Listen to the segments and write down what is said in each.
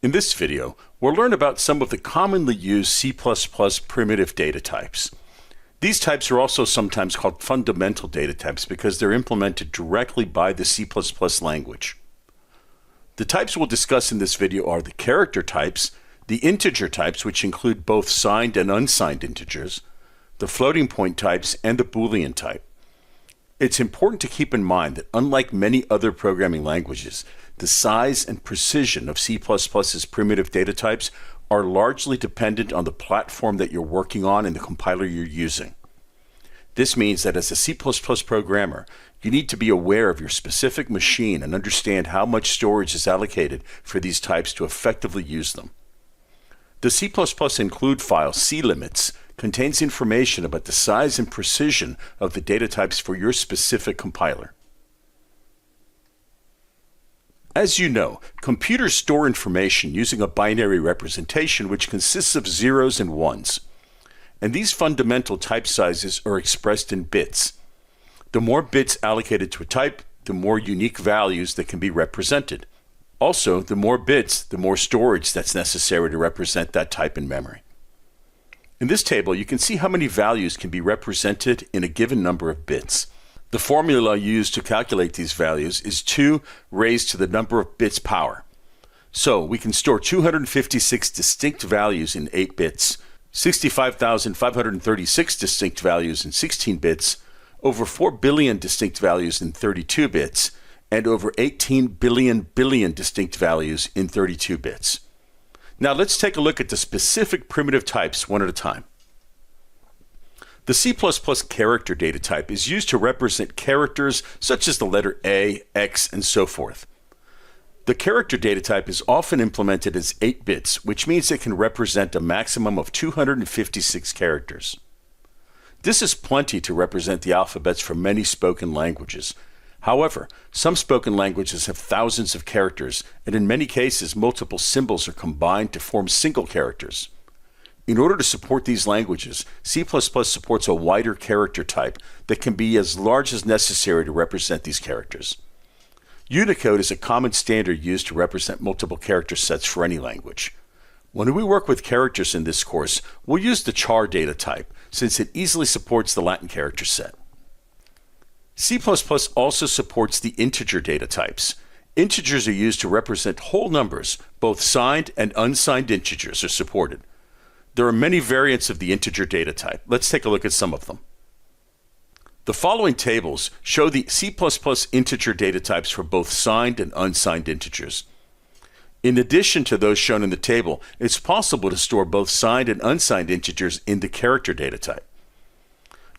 In this video, we'll learn about some of the commonly used C++ primitive data types. These types are also sometimes called fundamental data types because they're implemented directly by the C++ language. The types we'll discuss in this video are the character types, the integer types, which include both signed and unsigned integers, the floating point types, and the Boolean type. It's important to keep in mind that unlike many other programming languages, the size and precision of C++'s primitive data types are largely dependent on the platform that you're working on and the compiler you're using. This means that as a C++ programmer, you need to be aware of your specific machine and understand how much storage is allocated for these types to effectively use them. The C++ include file climits contains information about the size and precision of the data types for your specific compiler. As you know, computers store information using a binary representation which consists of zeros and ones. And these fundamental type sizes are expressed in bits. The more bits allocated to a type, the more unique values that can be represented. Also, the more bits, the more storage that's necessary to represent that type in memory. In this table, you can see how many values can be represented in a given number of bits. The formula used to calculate these values is 2 raised to the number of bits power. So we can store 256 distinct values in 8 bits, 65,536 distinct values in 16 bits, over 4 billion distinct values in 32 bits, and over 18 billion distinct values in 32 bits. Now let's take a look at the specific primitive types one at a time. The C++ character data type is used to represent characters such as the letter A, X, and so forth. The character data type is often implemented as 8 bits, which means it can represent a maximum of 256 characters. This is plenty to represent the alphabets for many spoken languages. However, some spoken languages have thousands of characters, and in many cases, multiple symbols are combined to form single characters. In order to support these languages, C++ supports a wider character type that can be as large as necessary to represent these characters. Unicode is a common standard used to represent multiple character sets for any language. When we work with characters in this course, we'll use the char data type since it easily supports the Latin character set. C++ also supports the integer data types. Integers are used to represent whole numbers. Both signed and unsigned integers are supported. There are many variants of the integer data type. Let's take a look at some of them. The following tables show the C++ integer data types for both signed and unsigned integers. In addition to those shown in the table, it's possible to store both signed and unsigned integers in the character data type.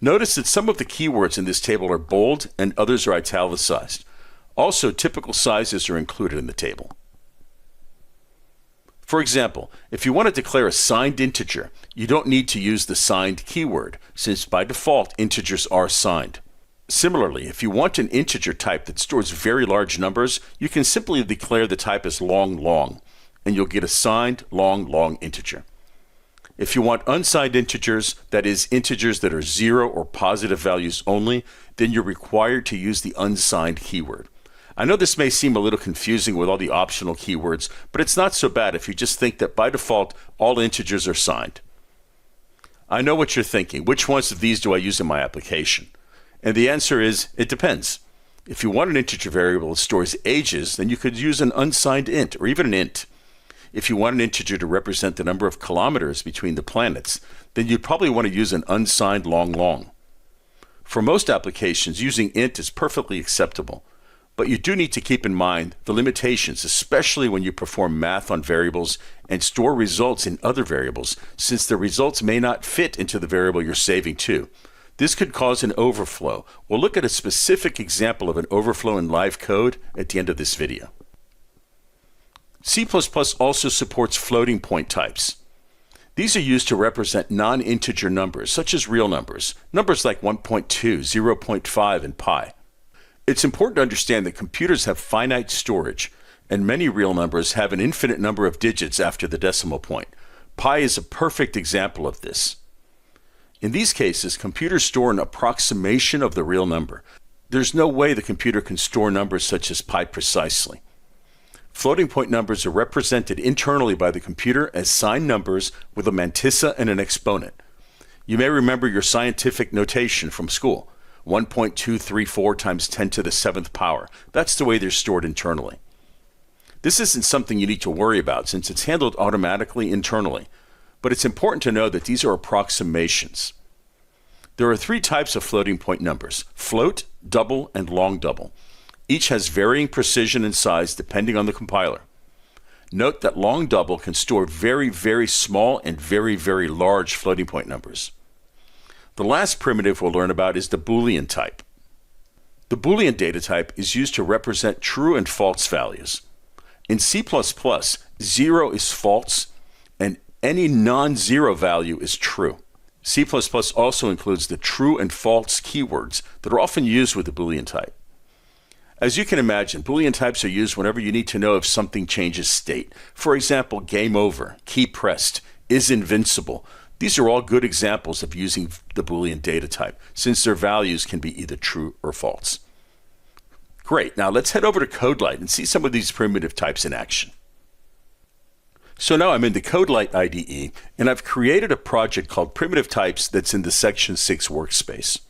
Notice that some of the keywords in this table are bold and others are italicized. Also, typical sizes are included in the table. For example, if you want to declare a signed integer, you don't need to use the signed keyword, since by default integers are signed. Similarly, if you want an integer type that stores very large numbers, you can simply declare the type as long, and you'll get a signed long integer. If you want unsigned integers, that is, integers that are 0 or positive values only, then you're required to use the unsigned keyword. I know this may seem a little confusing with all the optional keywords, but it's not so bad if you just think that by default, all integers are signed. I know what you're thinking. Which ones of these do I use in my application? And the answer is, it depends. If you want an integer variable that stores ages, then you could use an unsigned int or even an int. If you want an integer to represent the number of kilometers between the planets, then you'd probably want to use an unsigned long. For most applications, using int is perfectly acceptable, but you do need to keep in mind the limitations, especially when you perform math on variables and store results in other variables, since the results may not fit into the variable you're saving to. This could cause an overflow. We'll look at a specific example of an overflow in live code at the end of this video. C++ also supports floating point types. These are used to represent non-integer numbers, such as real numbers like 1.2, 0.5, and pi. It's important to understand that computers have finite storage, and many real numbers have an infinite number of digits after the decimal point. Pi is a perfect example of this. In these cases, computers store an approximation of the real number. There's no way the computer can store numbers such as pi precisely. Floating point numbers are represented internally by the computer as signed numbers with a mantissa and an exponent. You may remember your scientific notation from school, 1.234 times 10 to the 7th power. That's the way they're stored internally. This isn't something you need to worry about since it's handled automatically internally, but it's important to know that these are approximations. There are 3 types of floating point numbers: float, double, and long double. Each has varying precision and size depending on the compiler. Note that long double can store very, very small and very, very large floating point numbers. The last primitive we'll learn about is the Boolean type. The Boolean data type is used to represent true and false values. In C++, 0 is false and any non-zero value is true. C++ also includes the true and false keywords that are often used with the Boolean type. As you can imagine, Boolean types are used whenever you need to know if something changes state. For example, game over, key pressed, is invincible. These are all good examples of using the Boolean data type, since their values can be either true or false. Great, now let's head over to CodeLight and see some of these primitive types in action. So now I'm in the CodeLight IDE, and I've created a project called Primitive Types that's in the Section 6 workspace.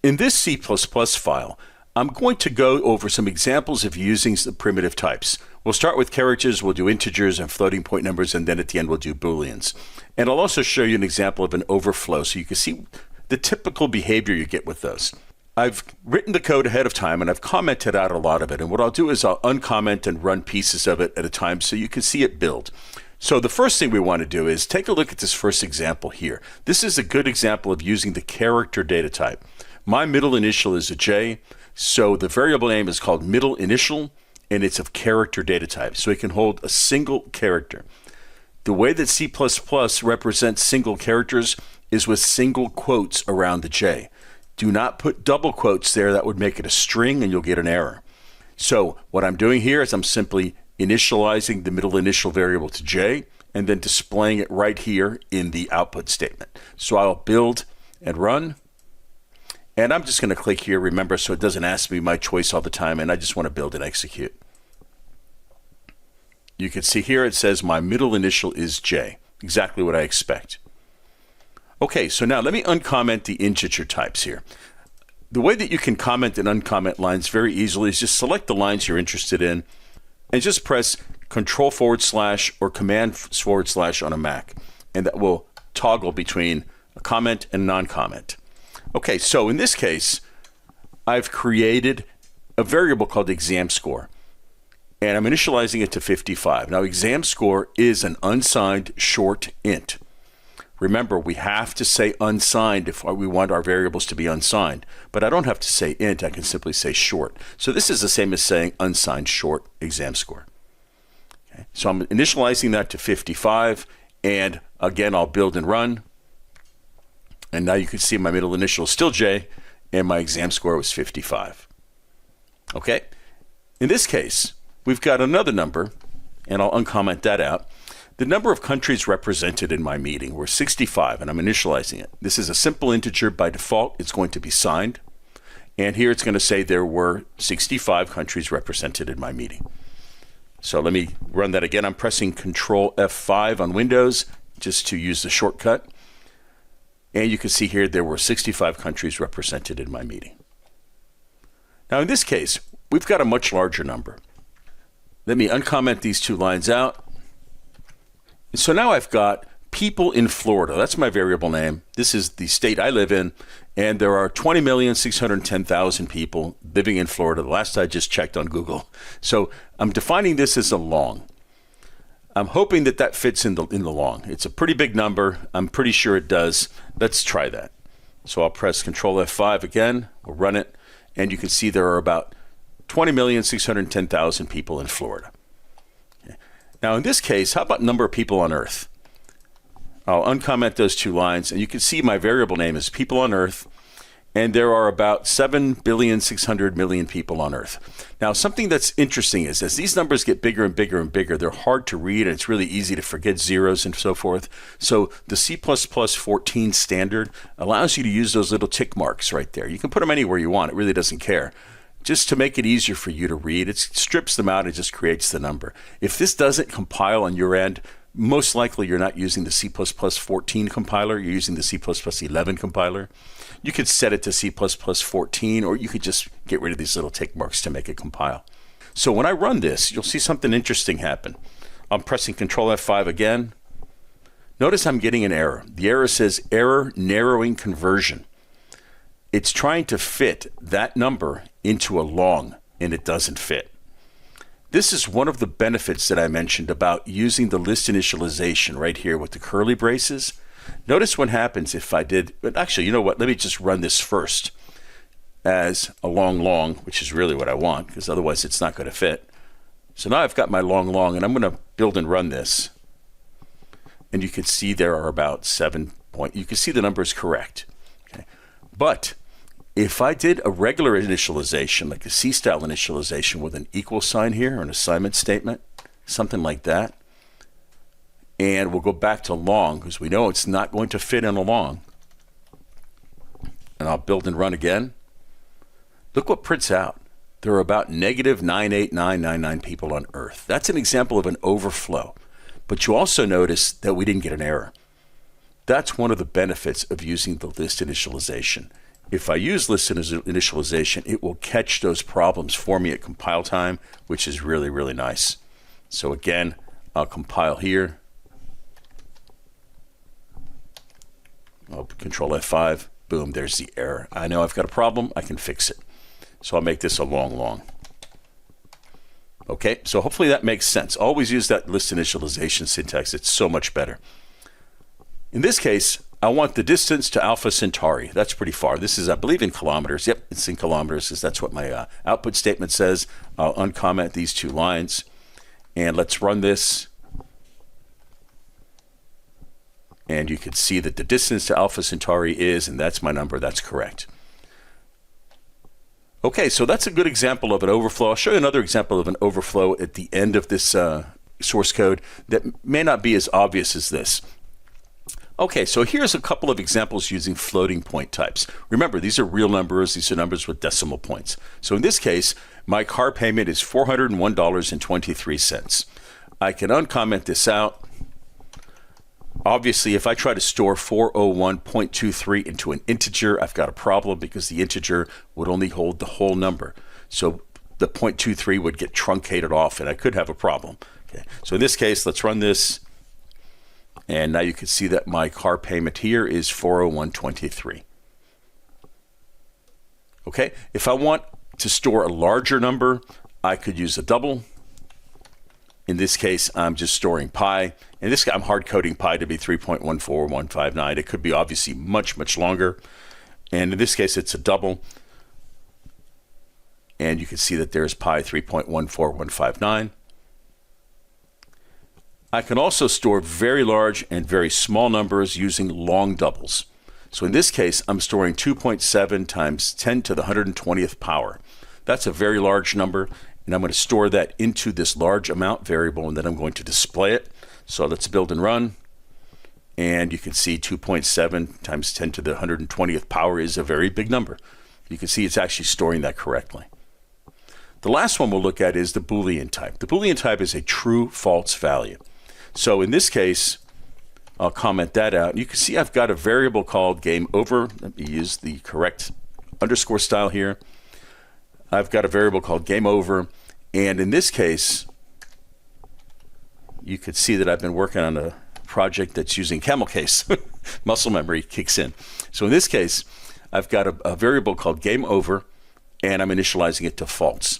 In this C++ file, I'm going to go over some examples of using the primitive types. We'll start with characters, we'll do integers and floating point numbers, and then at the end we'll do booleans. And I'll also show you an example of an overflow so you can see the typical behavior you get with those. I've written the code ahead of time and I've commented out a lot of it, and what I'll do is I'll uncomment and run pieces of it at a time so you can see it build. So the first thing we want to do is take a look at this first example here. This is a good example of using the character data type. My middle initial is a J, so the variable name is called middle initial, and it's of character data type, so it can hold a single character. The way that C++ represents single characters is with single quotes around the J. Do not put double quotes there, that would make it a string and you'll get an error. So what I'm doing here is I'm simply initializing the middle initial variable to J and then displaying it right here in the output statement. So I'll build and run. And I'm just going to click here, remember, so it doesn't ask me my choice all the time, and I just want to build and execute. You can see here it says my middle initial is J, exactly what I expect. Okay, so now let me uncomment the integer types here. The way that you can comment and uncomment lines very easily is just select the lines you're interested in and just press Control / or Command / on a Mac, and that will toggle between a comment and non-comment. Okay, so in this case, I've created a variable called exam score, and I'm initializing it to 55. Now, exam score is an unsigned short int. Remember, we have to say unsigned if we want our variables to be unsigned, but I don't have to say int, I can simply say short. So this is the same as saying unsigned short exam score. Okay, so I'm initializing that to 55, and again, I'll build and run. And now you can see my middle initial is still J, and my exam score was 55. Okay, in this case, we've got another number, and I'll uncomment that out. The number of countries represented in my meeting were 65, and I'm initializing it. This is a simple integer. By default, it's going to be signed. And here it's going to say there were 65 countries represented in my meeting. So let me run that again. I'm pressing Control F5 on Windows just to use the shortcut. And you can see here there were 65 countries represented in my meeting. Now in this case, we've got a much larger number. Let me uncomment these 2 lines out. So now I've got people in Florida. That's my variable name. This is the state I live in, and there are 20,610,000 people living in Florida. The last I just checked on Google. So I'm defining this as a long. I'm hoping that that fits in the long. It's a pretty big number. I'm pretty sure it does. Let's try that. So I'll press Control F5 again. We'll run it, and you can see there are about 20,610,000 people in Florida. Okay. Now in this case, how about number of people on Earth? I'll uncomment those 2 lines, and you can see my variable name is people on Earth, and there are about 7,600,000,000 people on Earth. Now, something that's interesting is as these numbers get bigger and bigger and bigger, they're hard to read, and it's really easy to forget zeros and so forth. So the C++ 14 standard allows you to use those little tick marks right there. You can put them anywhere you want. It really doesn't care just to make it easier for you to read, it strips them out and just creates the number. If this doesn't compile on your end, most likely you're not using the C++ 14 compiler, you're using the C++ 11 compiler. You could set it to C++ 14, or you could just get rid of these little tick marks to make it compile. So when I run this, you'll see something interesting happen. I'm pressing Control F5 again. Notice I'm getting an error. The error says error narrowing conversion. It's trying to fit that number into a long, and it doesn't fit. This is one of the benefits that I mentioned about using the list initialization right here with the curly braces. Notice what happens if I did, but actually, you know what? Let me just run this first as a long, which is really what I want, because otherwise it's not going to fit. So now I've got my long, and I'm going to build and run this. And you can see there are about 7 points. You can see the number is correct. Okay. But if I did a regular initialization, like a C-style initialization with an equal sign here, or an assignment statement, something like that, and we'll go back to long, because we know it's not going to fit in a long. And I'll build and run again. Look what prints out. There are about negative 98999 people on Earth. That's an example of an overflow. But you also notice that we didn't get an error. That's one of the benefits of using the list initialization. If I use list initialization, it will catch those problems for me at compile time, which is really, really nice. So again, I'll compile here. I'll Control F5. Boom, there's the error. I know I've got a problem. I can fix it. So I'll make this a long. Okay, so hopefully that makes sense. Always use that list initialization syntax. It's so much better. In this case, I want the distance to Alpha Centauri. That's pretty far. This is, I believe, in kilometers. Yep, it's in kilometers, because that's what my output statement says. I'll uncomment these 2 lines. And let's run this. And you can see that the distance to Alpha Centauri is, and that's my number. That's correct. Okay, so that's a good example of an overflow. I'll show you another example of an overflow at the end of this source code that may not be as obvious as this. Okay, so here's a couple of examples using floating point types. Remember, these are real numbers. These are numbers with decimal points. So in this case, my car payment is $401.23. I can uncomment this out. Obviously, if I try to store 401.23 into an integer, I've got a problem, because the integer would only hold the whole number. So the 0.23 would get truncated off, and I could have a problem. Okay. So in this case, let's run this. And now you can see that my car payment here is $401.23. Okay. If I want to store a larger number, I could use a double. In this case, I'm just storing pi. In this case, I'm hard coding pi to be 3.14159. It could be obviously much longer. And in this case, it's a double. And you can see that there's pi 3.14159. I can also store very large and very small numbers using long doubles. So in this case, I'm storing 2.7 times 10 to the 120th power. That's a very large number. And I'm going to store that into this large amount variable, and then I'm going to display it. So let's build and run. And you can see 2.7 times 10 to the 120th power is a very big number. You can see it's actually storing that correctly. The last one we'll look at is the Boolean type. The Boolean type is a true-false value. So in this case, I'll comment that out. You can see I've got a variable called game over. Let me use the correct underscore style here. I've got a variable called game over, and in this case, you could see that I've been working on a project that's using camel case. Muscle memory kicks in. So in this case, I've got a variable called game over, and I'm initializing it to false.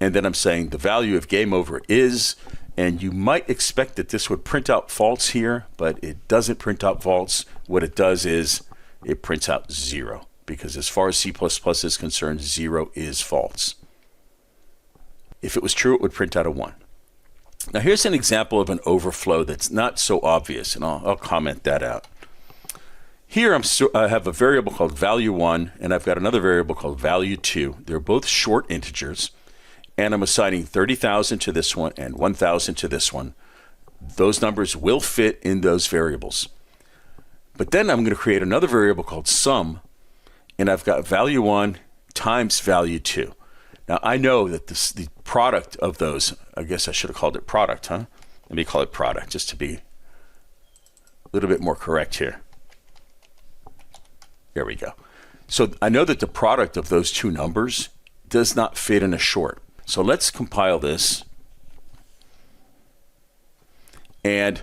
And then I'm saying the value of game over is, and you might expect that this would print out false here, but it doesn't print out false. What it does is it prints out 0. Because as far as C++ is concerned, 0 is false. If it was true, it would print out a 1. Now here's an example of an overflow that's not so obvious, and I'll comment that out. Here I have a variable called value1, and I've got another variable called value2. They're both short integers, and I'm assigning 30,000 to this one and 1,000 to this one. Those numbers will fit in those variables. But then I'm going to create another variable called sum, and I've got value1 times value2. Now, I know that the product of those, I guess I should have called it product, huh? Let me call it product just to be a little bit more correct here. There we go. So I know that the product of those two numbers does not fit in a short. So let's compile this. And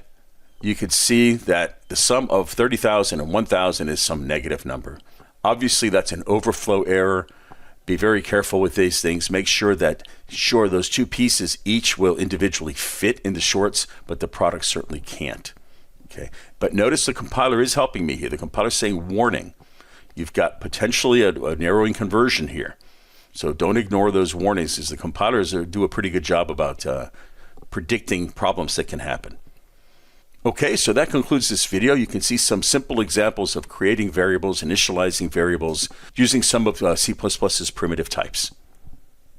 you can see that the sum of 30,000 and 1,000 is some negative number. Obviously, that's an overflow error. Be very careful with these things. Make sure that, those two pieces each will individually fit in the shorts, but the product certainly can't. Okay. But notice the compiler is helping me here. The compiler is saying, warning, you've got potentially a narrowing conversion here. So don't ignore those warnings, as the compilers do a pretty good job about predicting problems that can happen. Okay, so that concludes this video. You can see some simple examples of creating variables, initializing variables, using some of C++'s primitive types.